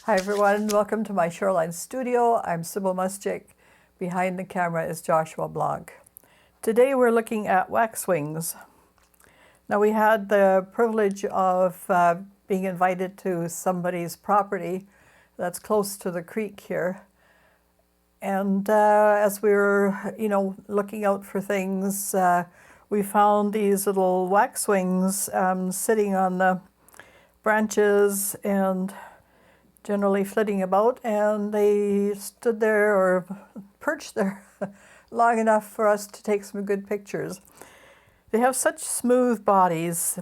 Hi everyone, welcome to my Shoreline studio. I'm Sybil Muschik. Behind the camera is Joshua Blanc. Today we're looking at waxwings. Now we had the privilege of being invited to somebody's property that's close to the creek here. And as we were, looking out for things, we found these little waxwings sitting on the branches and generally flitting about, and they stood there or perched there long enough for us to take some good pictures. They have such smooth bodies.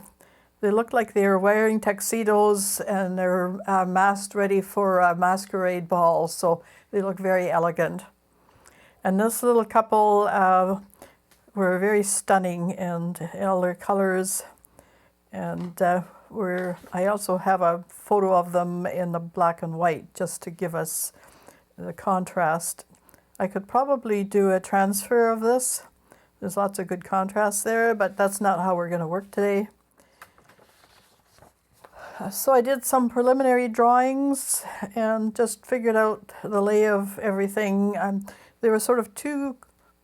They look like they're wearing tuxedos and they're masked ready for a masquerade ball, so they look very elegant. And this little couple were very stunning and in all their colors, and I also have a photo of them in the black and white just to give us the contrast. I could probably do a transfer of this. There's lots of good contrast there, but that's not how we're going to work today. So I did some preliminary drawings and just figured out the lay of everything. They were sort of too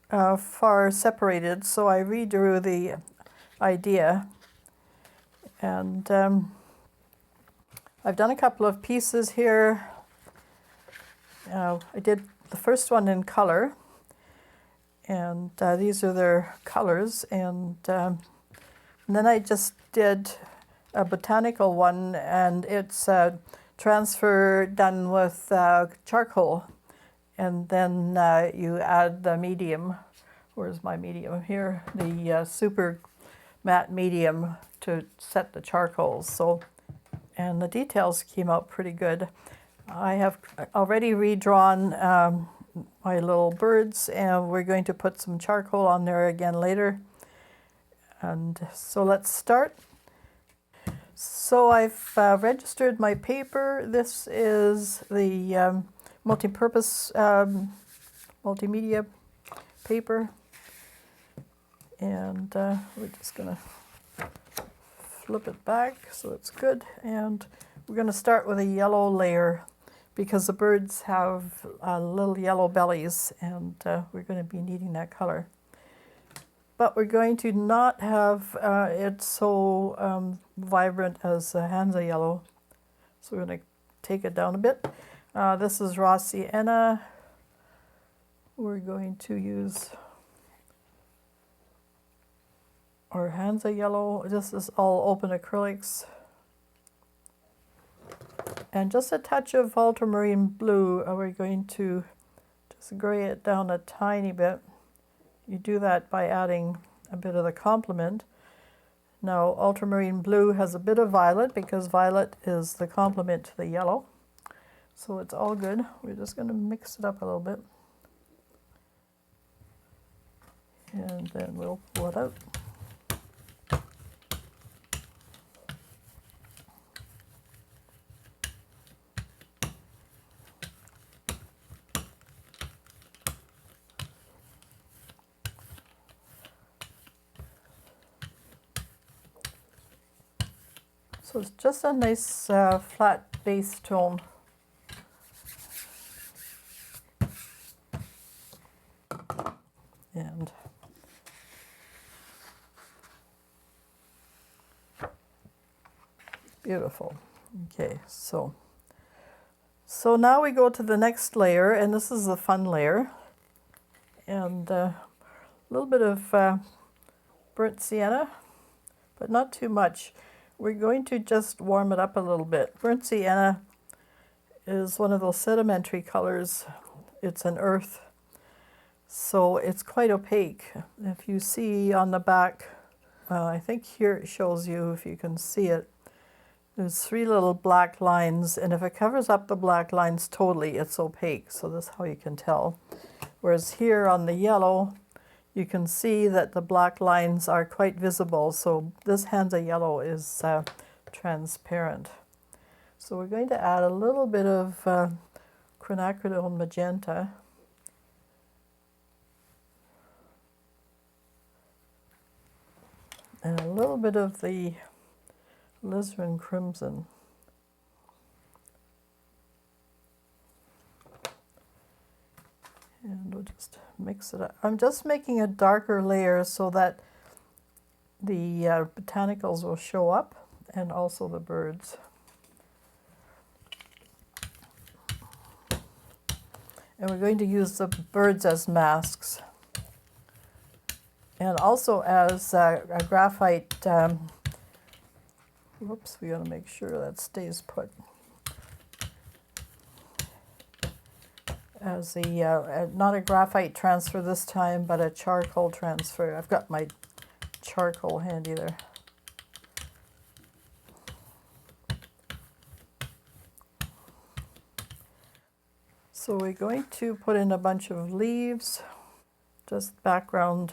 far separated, so I redrew the idea. And I've done a couple of pieces here. I did the first one in color, and these are their colors. And then I just did a botanical one, and it's transfer done with charcoal. And then you add the medium. Where's my medium? Here, the super matte medium to set the charcoals. And the details came out pretty good. I have already redrawn my little birds, and we're going to put some charcoal on there again later. And so let's start. So I've registered my paper. This is the multi-purpose multimedia paper. And we're just going to flip it back so it's good. And we're going to start with a yellow layer because the birds have little yellow bellies, and we're going to be needing that color. But we're going to not have it so vibrant as the Hansa yellow. So we're going to take it down a bit. This is raw sienna. We're going to use our Hansa yellow. This is all open acrylics. And just a touch of ultramarine blue. We're going to just gray it down a tiny bit. You do that by adding a bit of the complement. Now, ultramarine blue has a bit of violet because violet is the complement to the yellow. So it's all good. We're just going to mix it up a little bit. And then we'll pull it out. So it's just a nice flat base tone. And beautiful. Okay, so now we go to the next layer, and this is the fun layer. And a little bit of burnt sienna, but not too much. We're going to just warm it up a little bit. Burnt sienna is one of those sedimentary colors. It's an earth, so it's quite opaque. If you see on the back, I think here it shows you, if you can see it, there's 3 little black lines, and if it covers up the black lines totally, it's opaque, so that's how you can tell. Whereas here on the yellow, you can see that the black lines are quite visible, so this Hansa yellow is transparent. So we're going to add a little bit of quinacridone magenta. And a little bit of the alizarin crimson. mix it up. I'm just making a darker layer so that the botanicals will show up, and also the birds. And we're going to use the birds as masks. And also as a graphite, whoops, we gotta make sure that stays put. As not a graphite transfer this time, but a charcoal transfer. I've got my charcoal handy there. So we're going to put in a bunch of leaves, just background.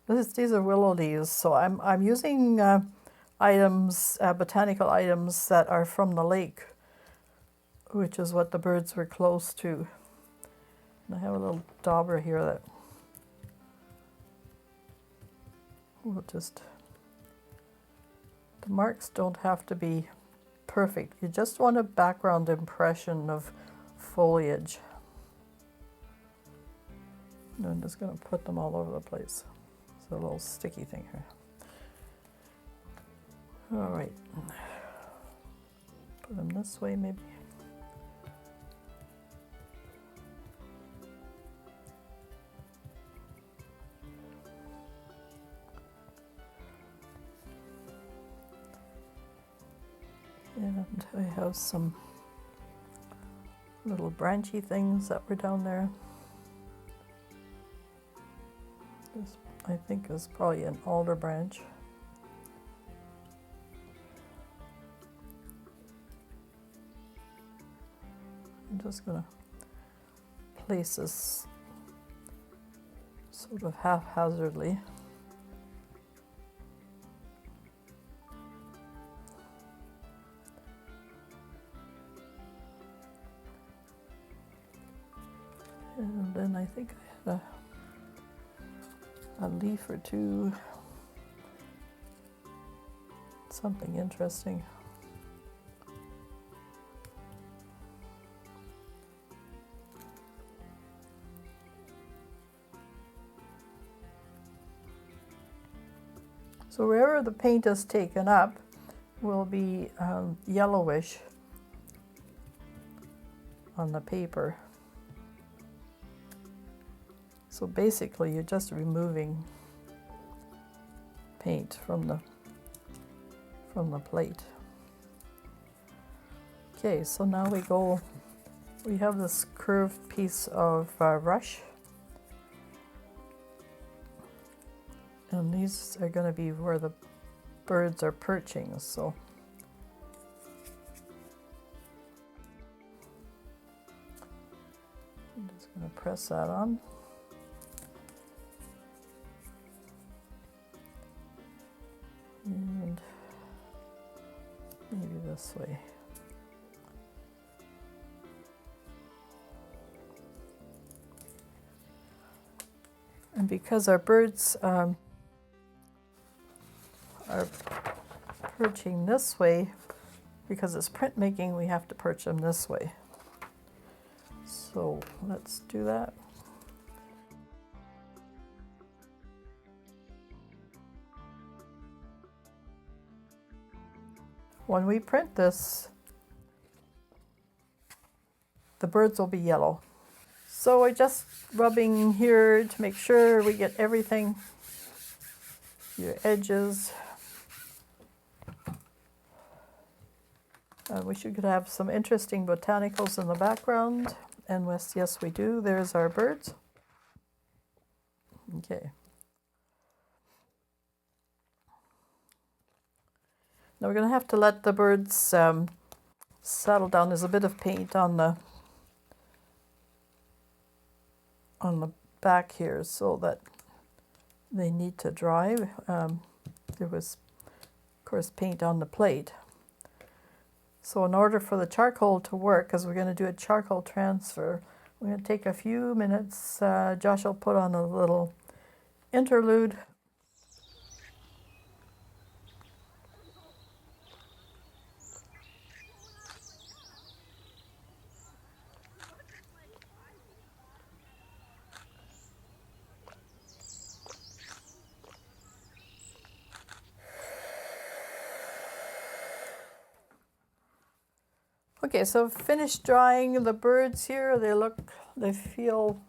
These are willow leaves, so I'm using items, botanical items that are from the lake, which is what the birds were close to. And I have a little dauber here that we'll just, the marks don't have to be perfect. You just want a background impression of foliage. And I'm just going to put them all over the place. It's a little sticky thing here. All right. Put them this way maybe. And I have some little branchy things that were down there. This, I think, is probably an alder branch. I'm just going to place this sort of haphazardly. And then I think I had a leaf or two, something interesting. So wherever the paint is taken up will be yellowish on the paper. So basically you're just removing paint from the plate. Okay, so now we have this curved piece of rush. And these are going to be where the birds are perching, so I'm just going to press that on. And maybe this way. And because our birds are perching this way, because it's printmaking, we have to perch them this way. So let's do that. When we print this, the birds will be yellow. So we're just rubbing here to make sure we get everything, your edges. We should have some interesting botanicals in the background. And yes, we do. There's our birds. Okay. Now we're going to have to let the birds settle down. There's a bit of paint on the back here, so that they need to dry. There was, of course, paint on the plate. So in order for the charcoal to work, because we're going to do a charcoal transfer, we're going to take a few minutes. Josh will put on a little interlude. Okay, so finished drying the birds here. They feel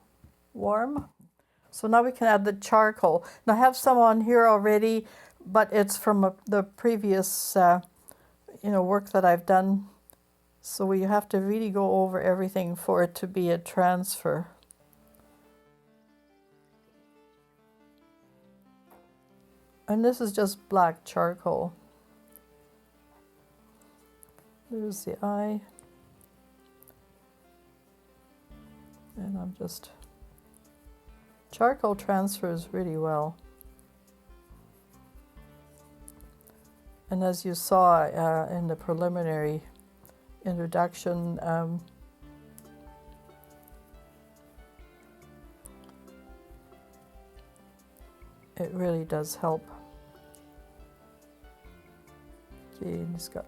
warm. So now we can add the charcoal. Now I have some on here already, but it's from the previous work that I've done. So we have to really go over everything for it to be a transfer. And this is just black charcoal. There's the eye. And I'm just... Charcoal transfers really well. And as you saw in the preliminary introduction, it really does help. Okay, and he's got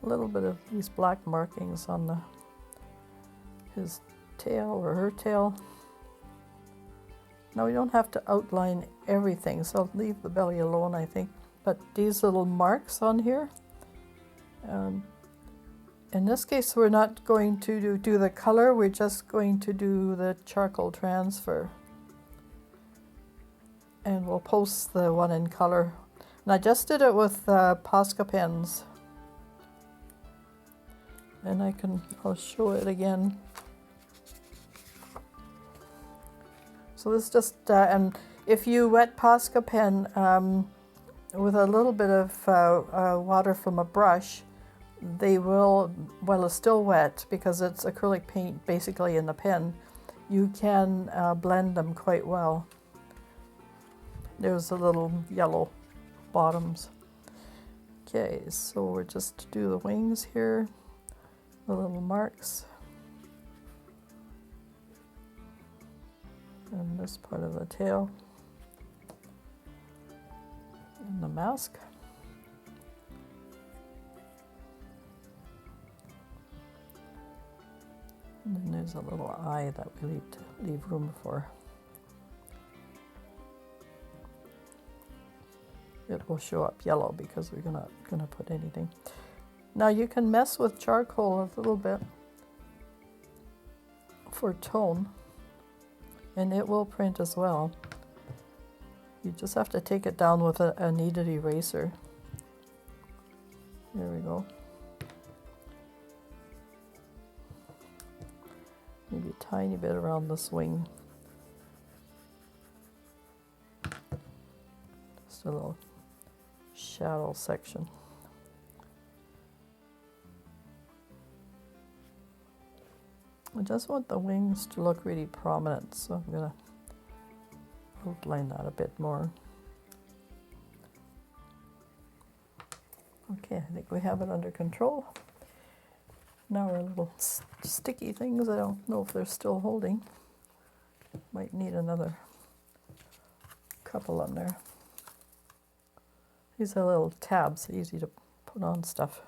a little bit of these black markings on his tail or her tail. Now we don't have to outline everything, so I'll leave the belly alone, I think. But these little marks on here, in this case we're not going to do the color, we're just going to do the charcoal transfer. And we'll post the one in color. And I just did it with Posca pens. And I'll show it again. So this just, and if you wet Posca pen with a little bit of water from a brush, they will, while it's still wet, because it's acrylic paint basically in the pen, you can blend them quite well. There's the little yellow bottoms. Okay, so we're just to do the wings here, the little marks. And this part of the tail. And the mask. And then there's a little eye that we need to leave room for. It will show up yellow because we're not gonna put anything. Now you can mess with charcoal a little bit for tone, and it will print as well. You just have to take it down with a kneaded eraser. There we go. Maybe a tiny bit around this wing. Just a little shadow section. I just want the wings to look really prominent, so I'm gonna outline that a bit more. Okay, I think we have it under control. Now our little sticky things, I don't know if they're still holding. Might need another couple on there. These are little tabs, easy to put on stuff.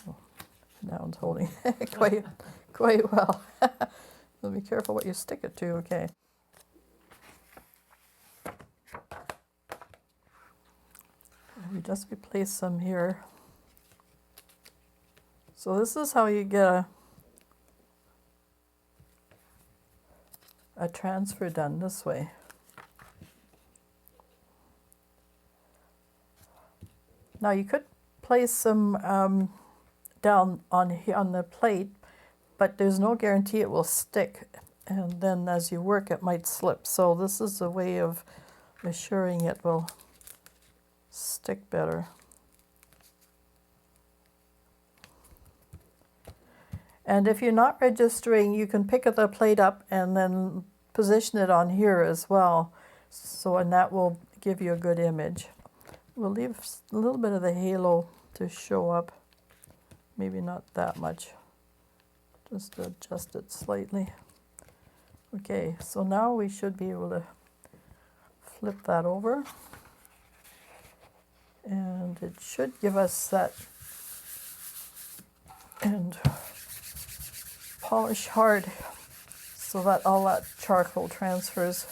Oh, that one's holding quite well. So be careful what you stick it to, okay. We just replace some here. So this is how you get a transfer done this way. Now you could place some down on the plate, but there's no guarantee it will stick, and then as you work it might slip. So this is a way of assuring it will stick better. And if you're not registering, you can pick the plate up and then position it on here as well. So, and that will give you a good image. We'll leave a little bit of the halo to show up. Maybe not that much. Just to adjust it slightly. Okay, so now we should be able to flip that over. And it should give us that, and polish hard so that all that charcoal transfers.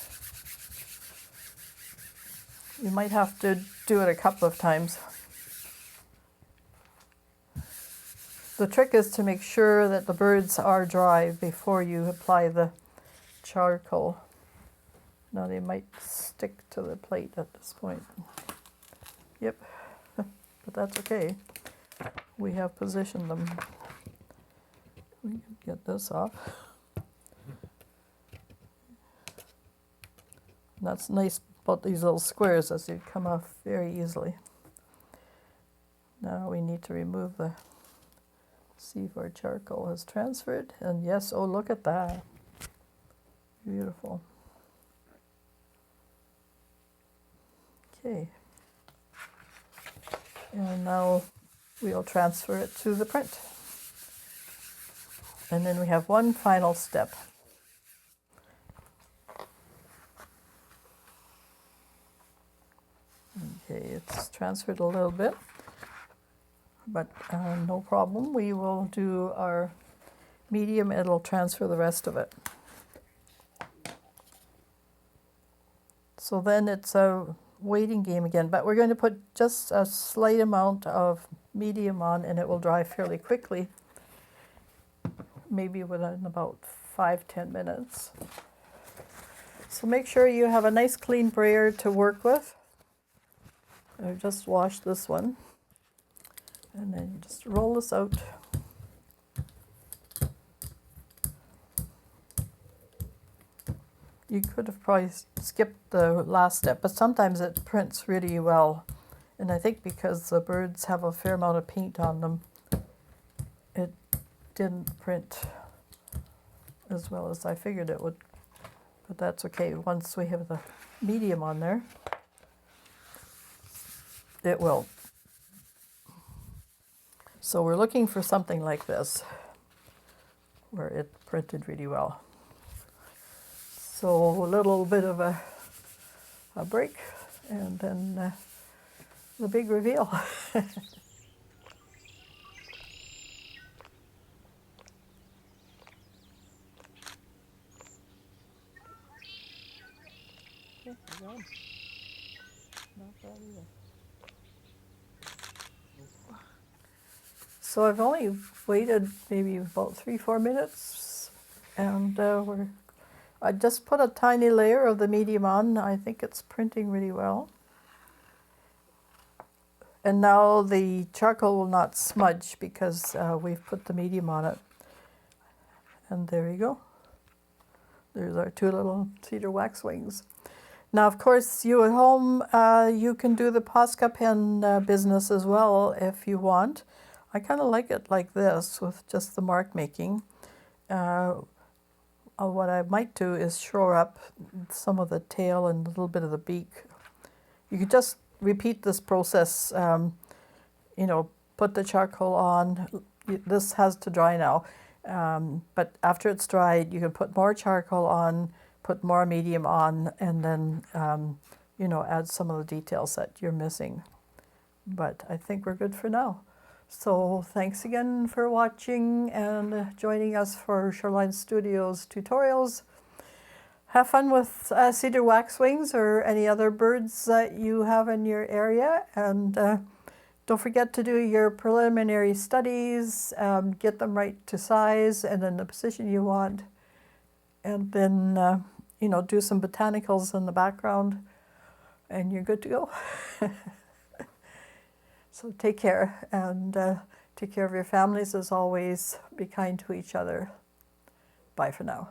You might have to do it a couple of times. The trick is to make sure that the birds are dry before you apply the charcoal. Now they might stick to the plate at this point. Yep, but that's okay. We have positioned them. We can get this off. And that's nice about these little squares, as they come off very easily. Now we need to remove the, see if our charcoal has transferred. And yes, oh look at that. Beautiful. Okay. And now we'll transfer it to the print. And then we have one final step. Okay, it's transferred a little bit, but no problem. We will do our medium, it'll transfer the rest of it. So then it's a waiting game again, but we're going to put just a slight amount of medium on and it will dry fairly quickly, maybe within about 5-10 minutes. So make sure you have a nice clean brayer to work with. I just washed this one, and then you just roll this out. You could have probably skipped the last step, but sometimes it prints really well. And I think because the birds have a fair amount of paint on them, it didn't print as well as I figured it would. But that's okay. Once we have the medium on there, it will. So we're looking for something like this, where it printed really well. So a little bit of a break, and then the big reveal. Not bad either. So I've only waited maybe about 3-4 minutes, and I just put a tiny layer of the medium on. I think it's printing really well. And now the charcoal will not smudge because we've put the medium on it. And there you go. There's our 2 little cedar waxwings. Now, of course, you at home, you can do the Posca pen business as well if you want. I kind of like it like this with just the mark making. What I might do is shore up some of the tail and a little bit of the beak. You could just repeat this process, you know, put the charcoal on. This has to dry now, but after it's dried, you can put more charcoal on, put more medium on, and then, you know, add some of the details that you're missing. But I think we're good for now. So thanks again for watching and joining us for Shoreline Studios tutorials. Have fun with cedar waxwings or any other birds that you have in your area, and don't forget to do your preliminary studies, get them right to size and in the position you want, and then you know, do some botanicals in the background and you're good to go. So take care, and take care of your families as always. Be kind to each other. Bye for now.